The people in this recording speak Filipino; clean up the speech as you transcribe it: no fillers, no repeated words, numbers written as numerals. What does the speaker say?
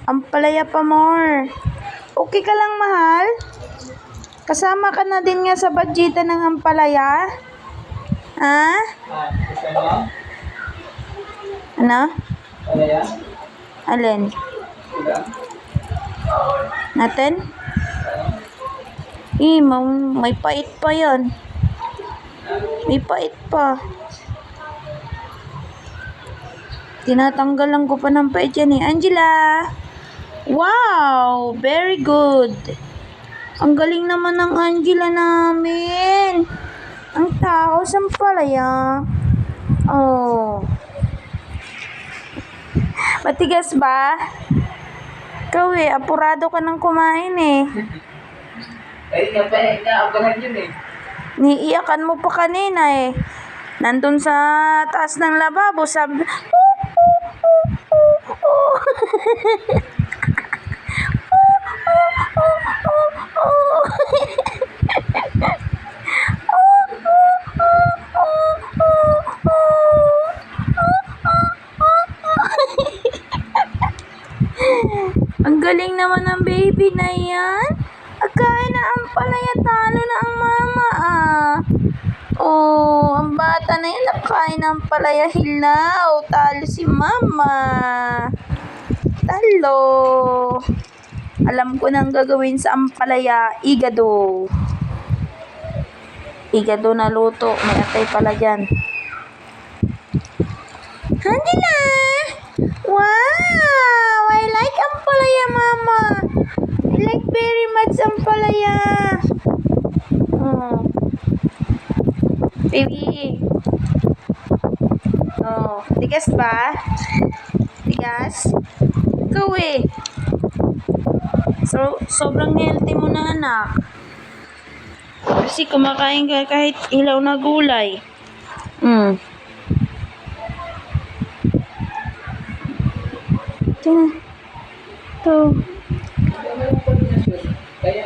Ampalaya pa more. Okay ka lang, mahal? Kasama ka na din nga sa budgeta ng ampalaya? Ha? Gusto mo? Ano? Ano yan? Alin? Sila? Natin? May pait pa yan. May pait pa. Tinatanggalan ko pa ng pait yan eh. Angela! Wow! Very good! Ang galing naman ng Angela namin. Ang tao, sampalaya. Oh. Matigas ba? Ikaw eh, apurado ka ng kumain eh. Ay, inaabangan yun eh. Niiyakan mo pa kanina eh. Nandun sa taas ng lababo, sabi, ang galing naman ng baby na yan. Akain na ang palaya, talo na ang mama ah. Oh, ang bata na yan nakain ng palaya, hilaw. Talo si mama. Talo. Alam ko nang gagawin sa ampalaya, igado. Igado na luto. May atay pala dyan. Angela! Wow! I like ampalaya, mama. I like very much ampalaya. Oh. Baby. Oh, tigas ba? Tigas? Ikaw eh. Sobrang healthy mo na, anak. Kasi kumakain ka kahit ilaw na gulay. Ito. Kaya